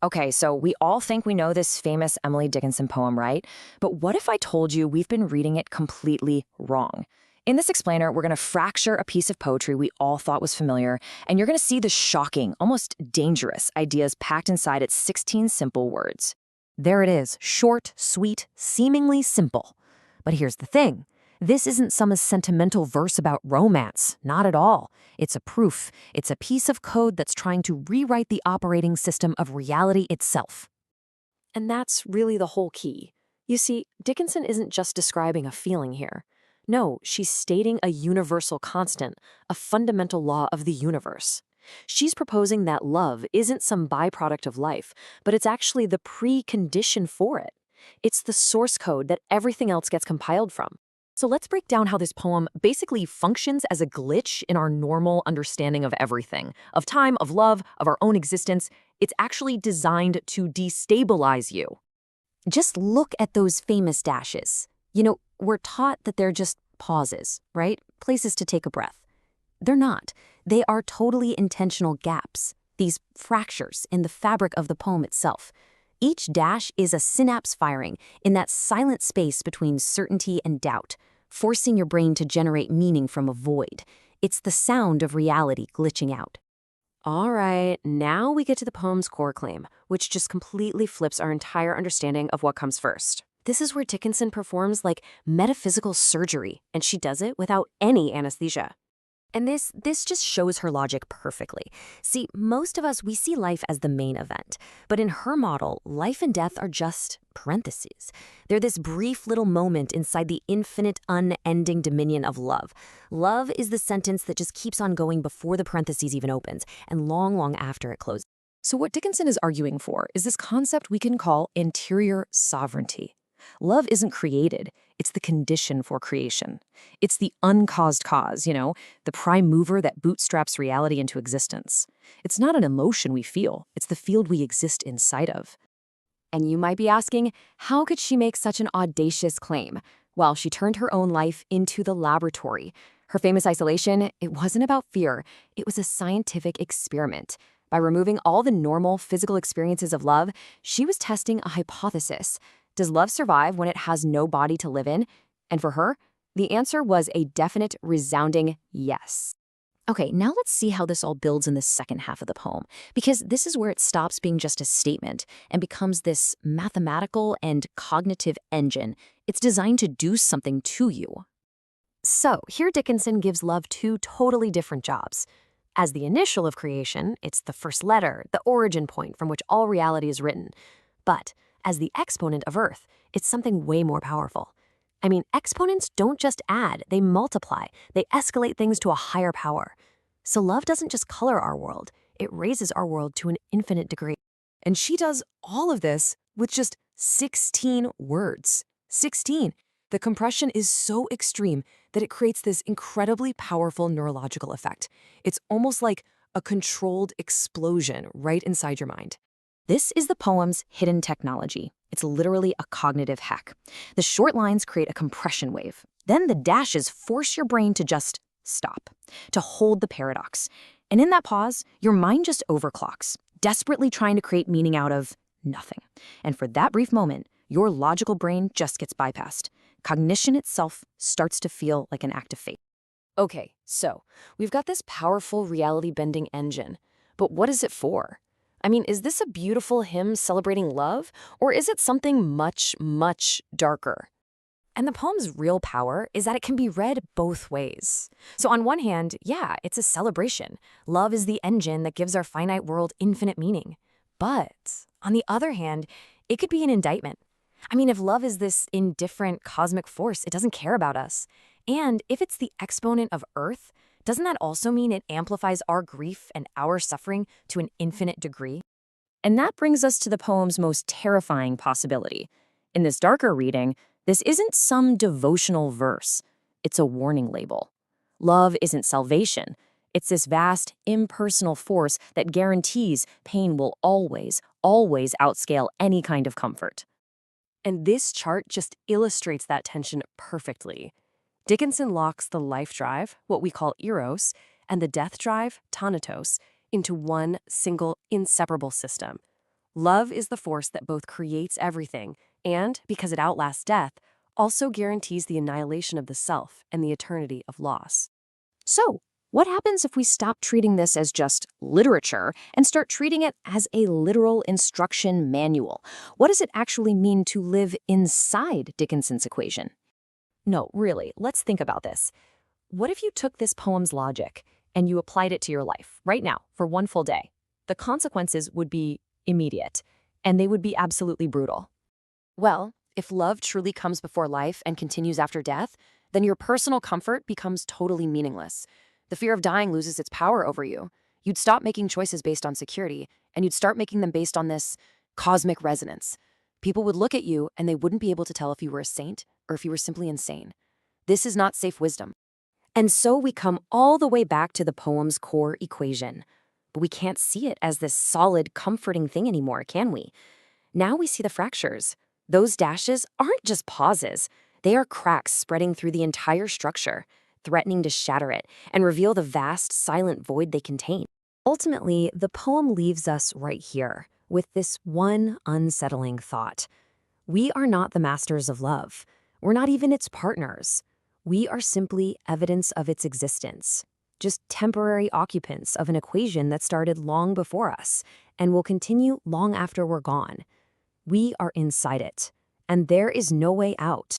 Okay, so we all think we know this famous Emily Dickinson poem, right? But what if I told you we've been reading it completely wrong? In this explainer, we're going to fracture a piece of poetry we all thought was familiar, and you're going to see the shocking, almost dangerous ideas packed inside its 16 simple words. There it is, short, sweet, seemingly simple. But here's the thing. This isn't some sentimental verse about romance, not at all. It's a proof. It's a piece of code that's trying to rewrite the operating system of reality itself. And that's really the whole key. You see, Dickinson isn't just describing a feeling here. No, she's stating a universal constant, a fundamental law of the universe. She's proposing that love isn't some byproduct of life, but it's actually the precondition for it. It's the source code that everything else gets compiled from. So let's break down how this poem basically functions as a glitch in our normal understanding of everything, of time, of love, of our own existence. It's actually designed to destabilize you. Just look at those famous dashes. We're taught that they're just pauses, right? Places to take a breath. They're not. They are totally intentional gaps, these fractures in the fabric of the poem itself. Each dash is a synapse firing in that silent space between certainty and doubt, forcing your brain to generate meaning from a void. It's the sound of reality glitching out. All right, now we get to the poem's core claim, which just completely flips our entire understanding of what comes first. This is where Dickinson performs like metaphysical surgery, and she does it without any anesthesia. And this just shows her logic perfectly. See, most of us, we see life as the main event. But in her model, life and death are just parentheses. They're this brief little moment inside the infinite, unending dominion of love. Love is the sentence that just keeps on going before the parentheses even opens, and long, long after it closes. So what Dickinson is arguing for is this concept we can call anterior sovereignty. Love isn't created, it's the condition for creation. It's the uncaused cause, the prime mover that bootstraps reality into existence. It's not an emotion we feel, it's the field we exist inside of. And you might be asking, how could she make such an audacious claim? Well, she turned her own life into the laboratory. Her famous isolation, it wasn't about fear, it was a scientific experiment. By removing all the normal physical experiences of love, she was testing a hypothesis. Does love survive when it has no body to live in? And for her, the answer was a definite, resounding yes. Okay, now let's see how this all builds in the second half of the poem, because this is where it stops being just a statement and becomes this mathematical and cognitive engine. It's designed to do something to you. So here Dickinson gives love two totally different jobs. As the initial of creation, it's the first letter, the origin point from which all reality is written. But as the exponent of Earth, it's something way more powerful. I mean, exponents don't just add, they multiply. They escalate things to a higher power. So love doesn't just color our world, it raises our world to an infinite degree. And she does all of this with just 16 words. 16. The compression is so extreme that it creates this incredibly powerful neurological effect. It's almost like a controlled explosion right inside your mind. This is the poem's hidden technology. It's literally a cognitive hack. The short lines create a compression wave. Then the dashes force your brain to just stop, to hold the paradox. And in that pause, your mind just overclocks, desperately trying to create meaning out of nothing. And for that brief moment, your logical brain just gets bypassed. Cognition itself starts to feel like an act of fate. Okay, so we've got this powerful reality-bending engine. But what is it for? I mean, is this a beautiful hymn celebrating love, or is it something much, much darker? And the poem's real power is that it can be read both ways. So on one hand, yeah, it's a celebration. Love is the engine that gives our finite world infinite meaning. But on the other hand, it could be an indictment. I mean, if love is this indifferent cosmic force, it doesn't care about us. And if it's the exponent of Earth, doesn't that also mean it amplifies our grief and our suffering to an infinite degree? And that brings us to the poem's most terrifying possibility. In this darker reading, this isn't some devotional verse. It's a warning label. Love isn't salvation. It's this vast, impersonal force that guarantees pain will always, always outscale any kind of comfort. And this chart just illustrates that tension perfectly. Dickinson locks the life drive, what we call eros, and the death drive, thanatos, into one single inseparable system. Love is the force that both creates everything and, because it outlasts death, also guarantees the annihilation of the self and the eternity of loss. So, what happens if we stop treating this as just literature and start treating it as a literal instruction manual? What does it actually mean to live inside Dickinson's equation? No, really, let's think about this. What if you took this poem's logic and you applied it to your life right now for one full day? The consequences would be immediate, and they would be absolutely brutal. Well, if love truly comes before life and continues after death, then your personal comfort becomes totally meaningless. The fear of dying loses its power over you. You'd stop making choices based on security, and you'd start making them based on this cosmic resonance. People would look at you and they wouldn't be able to tell if you were a saint or if you were simply insane. This is not safe wisdom. And so we come all the way back to the poem's core equation. But we can't see it as this solid, comforting thing anymore, can we? Now we see the fractures. Those dashes aren't just pauses. They are cracks spreading through the entire structure, threatening to shatter it and reveal the vast, silent void they contain. Ultimately, the poem leaves us right here with this one unsettling thought. We are not the masters of love. We're not even its partners. We are simply evidence of its existence, just temporary occupants of an equation that started long before us and will continue long after we're gone. We are inside it, and there is no way out.